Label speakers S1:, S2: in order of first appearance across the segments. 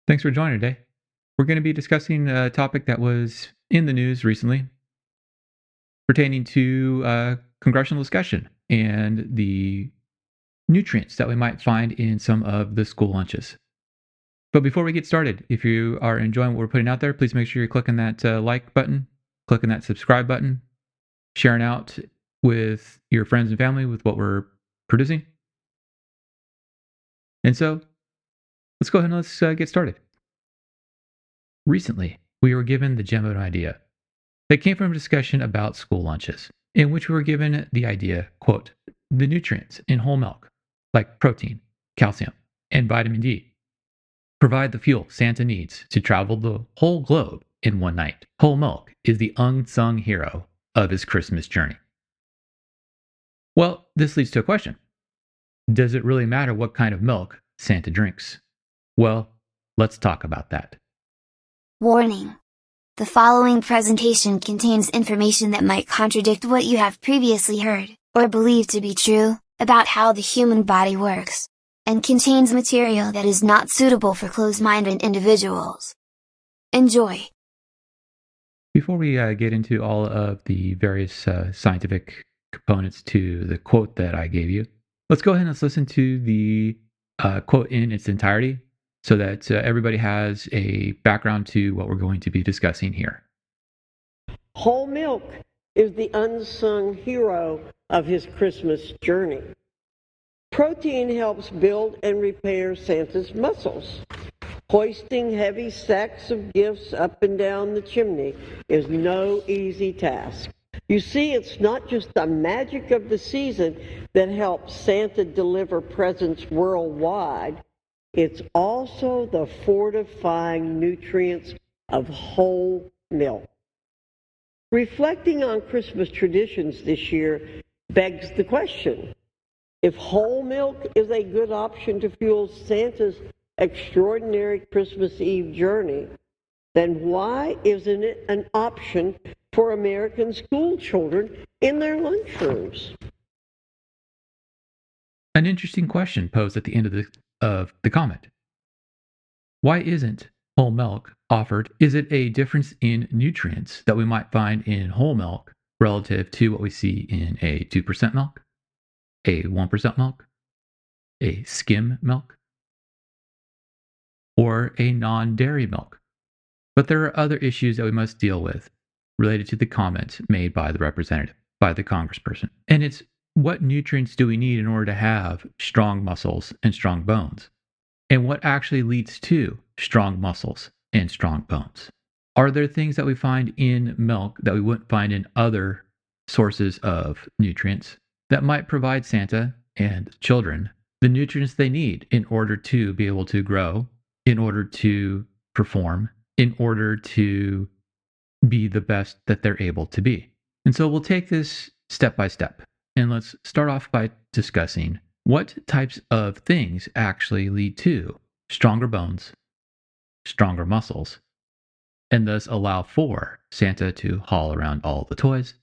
S1: Thanks for joining today. We're going to be discussing a topic that was in the news recently pertaining to congressional discussion and the nutrients that we might find in some of the school lunches. But before we get started, if you are enjoying what we're putting out there, please make sure you're clicking that like button, clicking that subscribe button, sharing out with your friends and family with what we're producing. And so let's go ahead and let's get started. Recently, we were given the gem of an idea that came from a discussion about school lunches, in which we were given the idea, quote, the nutrients in whole milk, like protein, calcium, and vitamin D, provide the fuel Santa needs to travel the whole globe in one night. Whole milk is the unsung hero of his Christmas journey. Well, this leads to a question. Does it really matter what kind of milk Santa drinks? Well, let's talk about that.
S2: Warning. The following presentation contains information that might contradict what you have previously heard, or believed to be true, about how the human body works, and contains material that is not suitable for closed-minded individuals. Enjoy!
S1: Before we get into all of the various scientific components to the quote that I gave you, let's go ahead and let's listen to the quote in its entirety so that everybody has a background to what we're going to be discussing here.
S3: Whole milk is the unsung hero of his Christmas journey. Protein helps build and repair Santa's muscles. Hoisting heavy sacks of gifts up and down the chimney is no easy task. You see, it's not just the magic of the season that helps Santa deliver presents worldwide. It's also the fortifying nutrients of whole milk. Reflecting on Christmas traditions this year begs the question, if whole milk is a good option to fuel Santa's extraordinary Christmas Eve journey, then why isn't it an option for American school children in their lunchrooms?
S1: An interesting question posed at the end of the comment. Why isn't whole milk offered? Is it a difference in nutrients that we might find in whole milk relative to what we see in a 2% milk, a 1% milk, a skim milk, or a non-dairy milk? But there are other issues that we must deal with related to the comment made by the representative, by the congressperson. And it's what nutrients do we need in order to have strong muscles and strong bones? And what actually leads to strong muscles and strong bones? Are there things that we find in milk that we wouldn't find in other sources of nutrients that might provide Santa and children the nutrients they need in order to be able to grow, in order to perform, in order to be the best that they're able to be? And so we'll take this step by step. And let's start off by discussing what types of things actually lead to stronger bones, stronger muscles, and thus allow for Santa to haul around all the toys,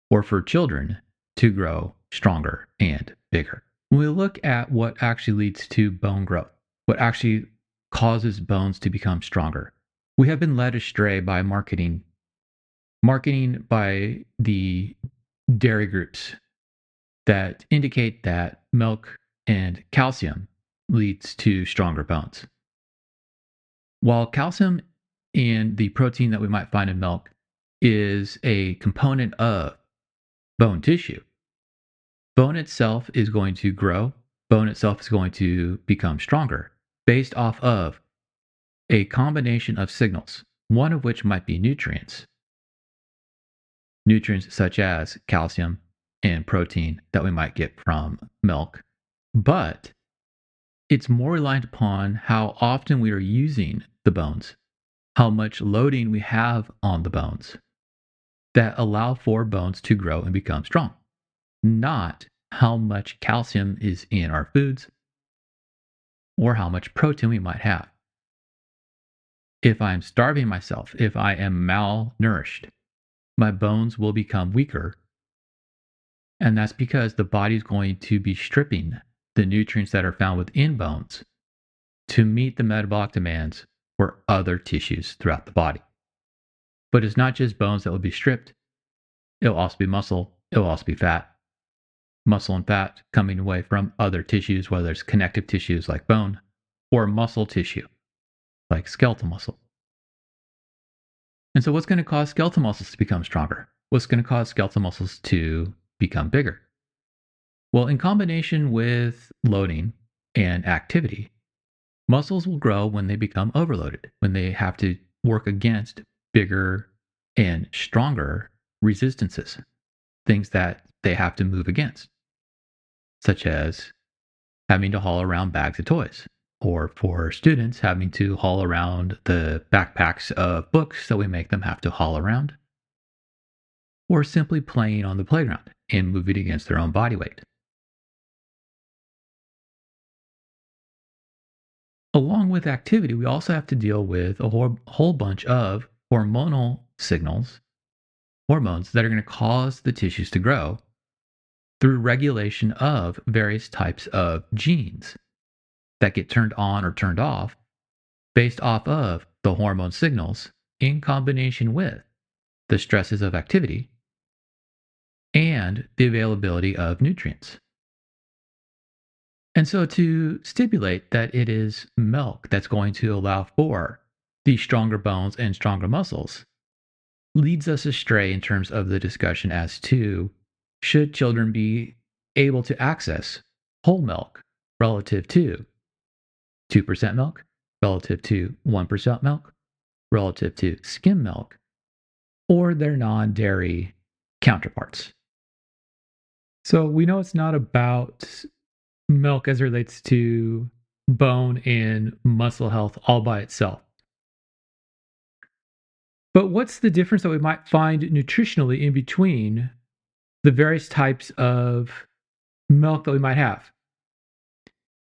S1: or for children to grow stronger and bigger. When we look at what actually leads to bone growth, what actually causes bones to become stronger, we have been led astray by marketing by the dairy groups that indicate that milk and calcium leads to stronger bones. While calcium and the protein that we might find in milk is a component of bone tissue, bone itself is going to grow, bone itself is going to become stronger based off of a combination of signals, one of which might be nutrients such as calcium and protein that we might get from milk, but it's more reliant upon how often we are using the bones, how much loading we have on the bones that allow for bones to grow and become strong, not how much calcium is in our foods or how much protein we might have. If I'm starving myself, if I am malnourished, my bones will become weaker. And that's because the body's going to be stripping the nutrients that are found within bones to meet the metabolic demands or other tissues throughout the body. But it's not just bones that will be stripped. It'll also be muscle. It'll also be fat. Muscle and fat coming away from other tissues, whether it's connective tissues like bone or muscle tissue like skeletal muscle. And so, what's going to cause skeletal muscles to become stronger? What's going to cause skeletal muscles to become bigger? Well, in combination with loading and activity, muscles will grow when they become overloaded, when they have to work against bigger and stronger resistances, things that they have to move against, such as having to haul around bags of toys, or for students having to haul around the backpacks of books that we make them have to haul around, or simply playing on the playground and moving against their own body weight. Along with activity, we also have to deal with a whole bunch of hormonal signals, hormones that are going to cause the tissues to grow through regulation of various types of genes that get turned on or turned off based off of the hormone signals in combination with the stresses of activity and the availability of nutrients. And so to stipulate that it is milk that's going to allow for these stronger bones and stronger muscles leads us astray in terms of the discussion as to should children be able to access whole milk relative to 2% milk, relative to 1% milk, relative to skim milk, or their non dairy counterparts. So we know it's not about milk as it relates to bone and muscle health all by itself. But what's the difference that we might find nutritionally in between the various types of milk that we might have?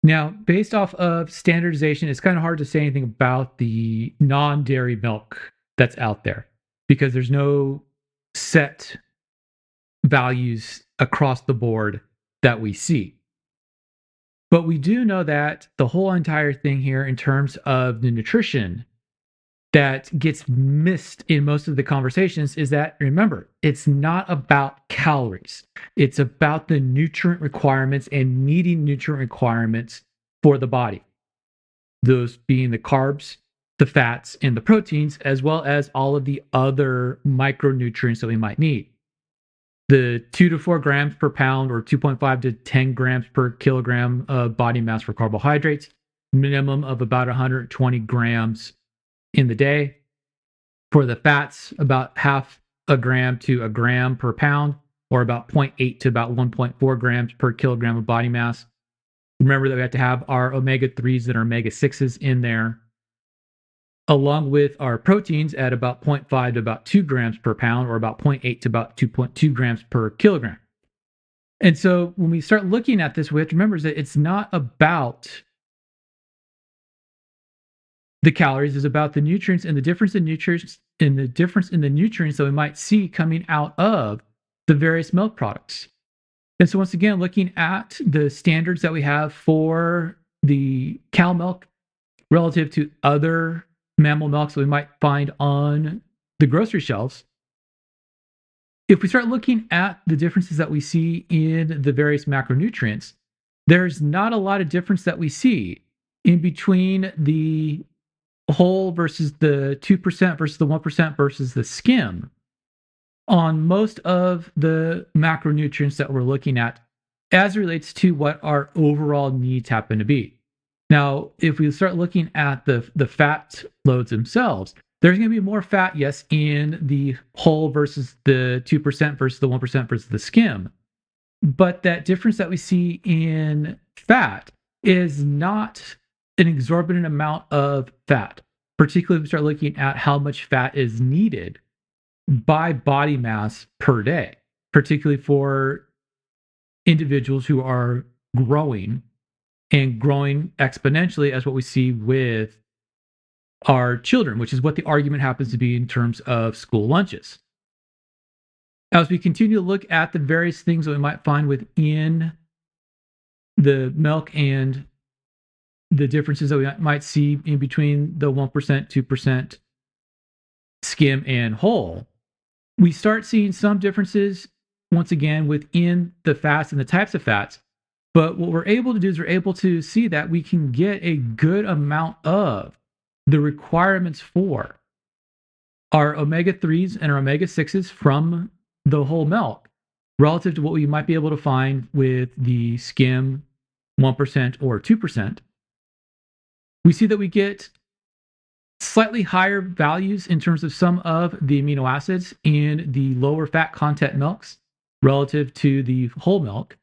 S1: Now, based off of standardization, it's kind of hard to say anything about the non dairy milk that's out there because there's no set values across the board that we see. But we do know that the whole entire thing here, in terms of the nutrition that gets missed in most of the conversations, is that, remember, it's not about calories. It's about the nutrient requirements and meeting nutrient requirements for the body. Those being the carbs, the fats, and the proteins, as well as all of the other micronutrients that we might need. The 2 to 4 grams per pound or 2.5 to 10 grams per kilogram of body mass for carbohydrates, minimum of about 120 grams in the day. For the fats, about half a gram to a gram per pound, or about 0.8 to about 1.4 grams per kilogram of body mass. Remember that we have to have our omega-3s and our omega-6s in there, along with our proteins at about 0.5 to about 2 grams per pound, or about 0.8 to about 2.2 grams per kilogram. And so when we start looking at this, we have to remember that it's not about the calories, it's about the nutrients and the difference in nutrients that we might see coming out of the various milk products. And so once again, looking at the standards that we have for the cow milk relative to other mammal milks that we might find on the grocery shelves, if we start looking at the differences that we see in the various macronutrients, there's not a lot of difference that we see in between the whole versus the 2% versus the 1% versus the skim on most of the macronutrients that we're looking at as it relates to what our overall needs happen to be. Now, if we start looking at the fat loads themselves, there's going to be more fat, yes, in the whole versus the 2% versus the 1% versus the skim. But that difference that we see in fat is not an exorbitant amount of fat, particularly if we start looking at how much fat is needed by body mass per day, particularly for individuals who are growing and growing exponentially, as what we see with our children, which is what the argument happens to be in terms of school lunches. As we continue to look at the various things that we might find within the milk and the differences that we might see in between the 1%, 2% skim and whole, we start seeing some differences once again within the fats and the types of fats. But what we're able to do is we're able to see that we can get a good amount of the requirements for our omega 3s and our omega 6s from the whole milk relative to what we might be able to find with the skim 1% or 2%. We see that we get slightly higher values in terms of some of the amino acids in the lower fat content milks relative to the whole milk.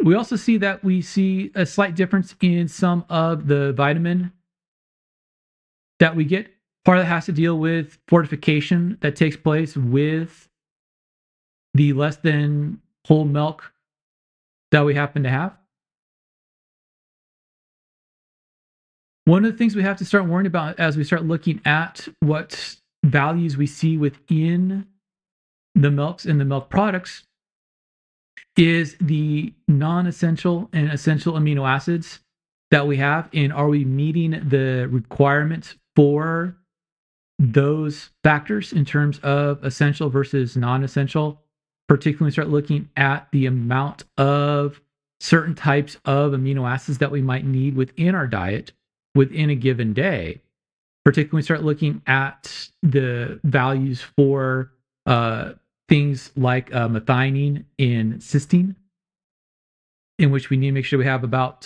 S1: We also see that we see a slight difference in some of the vitamin that we get. Part of that has to deal with fortification that takes place with the less than whole milk that we happen to have. One of the things we have to start worrying about as we start looking at what values we see within the milks and the milk products is the non-essential and essential amino acids that we have, and are we meeting the requirements for those factors in terms of essential versus non-essential, particularly start looking at the amount of certain types of amino acids that we might need within our diet within a given day, particularly start looking at the values for things like methionine and cysteine, in which we need to make sure we have about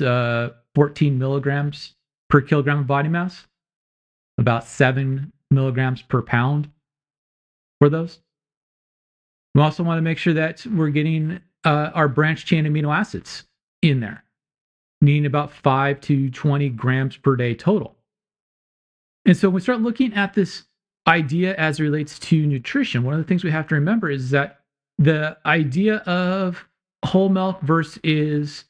S1: 14 milligrams per kilogram of body mass, about 7 milligrams per pound for those. We also want to make sure that we're getting our branch chain amino acids in there, needing about 5 to 20 grams per day total. And so when we start looking at this idea as it relates to nutrition, one of the things we have to remember is that the idea of whole milk versus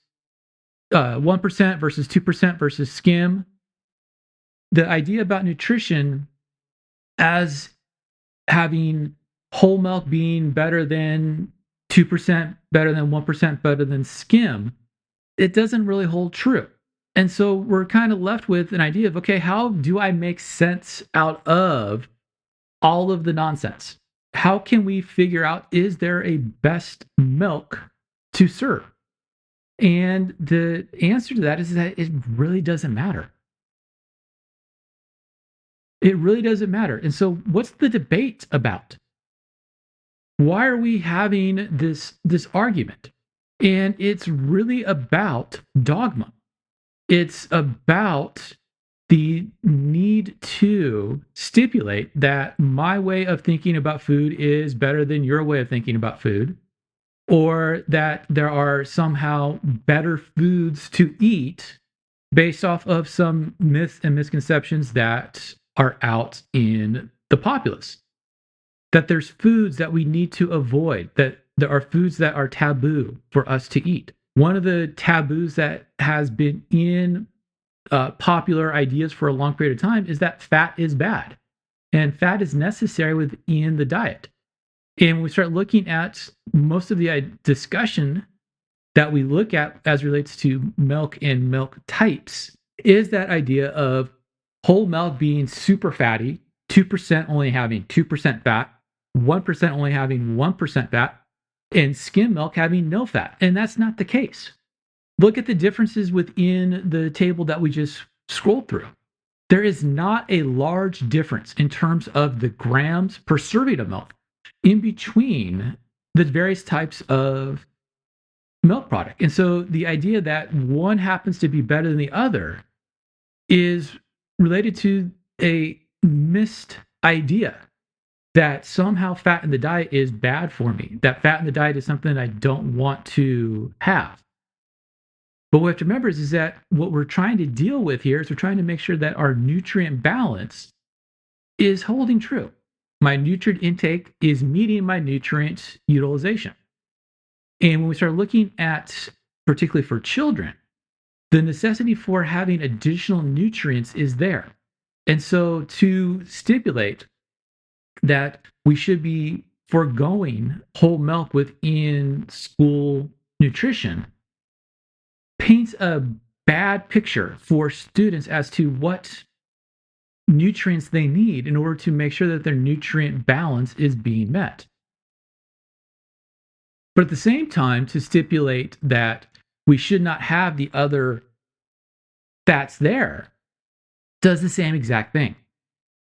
S1: 1% versus 2% versus skim, the idea about nutrition as having whole milk being better than 2%, better than 1%, better than skim, it doesn't really hold true. And so we're kind of left with an idea of, okay, how do I make sense out of all of the nonsense? How can we figure out, is there a best milk to serve? And the answer to that is that it really doesn't matter. It really doesn't matter. And so what's the debate about? Why are we having this argument? And it's really about dogma. It's about the need to stipulate that my way of thinking about food is better than your way of thinking about food, or that there are somehow better foods to eat based off of some myths and misconceptions that are out in the populace. That there's foods that we need to avoid, that there are foods that are taboo for us to eat. One of the taboos that has been in popular ideas for a long period of time is that fat is bad, and fat is necessary within the diet. And when we start looking at most of the discussion that we look at as relates to milk and milk types, is that idea of whole milk being super fatty, 2% only having 2% fat, 1% only having 1% fat, and skim milk having no fat. And that's not the case. Look at the differences within the table that we just scrolled through. There is not a large difference in terms of the grams per serving of milk in between the various types of milk product. And so the idea that one happens to be better than the other is related to a missed idea that somehow fat in the diet is bad for me, that fat in the diet is something I don't want to have. But what we have to remember is that what we're trying to deal with here is we're trying to make sure that our nutrient balance is holding true. My nutrient intake is meeting my nutrient utilization. And when we start looking at, particularly for children, the necessity for having additional nutrients is there. And so to stipulate that we should be foregoing whole milk within school nutrition paints a bad picture for students as to what nutrients they need in order to make sure that their nutrient balance is being met. But at the same time, to stipulate that we should not have the other fats there does the same exact thing.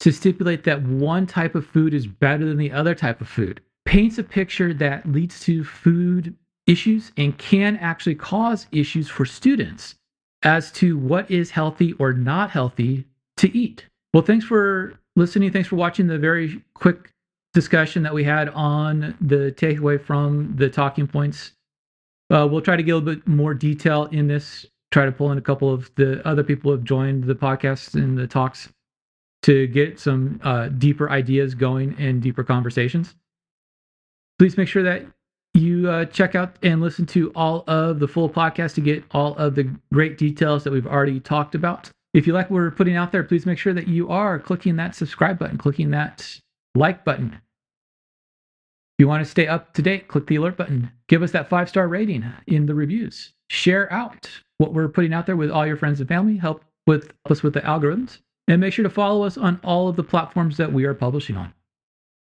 S1: To stipulate that one type of food is better than the other type of food paints a picture that leads to food issues and can actually cause issues for students as to what is healthy or not healthy to eat. Well, thanks for listening. Thanks for watching the very quick discussion that we had on the takeaway from the talking points. We'll try to get a little bit more detail in this, try to pull in a couple of the other people who have joined the podcast and the talks to get some deeper ideas going and deeper conversations. Please make sure that you check out and listen to all of the full podcast to get all of the great details that we've already talked about. If you like what we're putting out there, please make sure that you are clicking that subscribe button, clicking that like button. If you want to stay up to date, click the alert button. Give us that 5-star rating in the reviews. Share out what we're putting out there with all your friends and family. Help us with the algorithms. And make sure to follow us on all of the platforms that we are publishing on.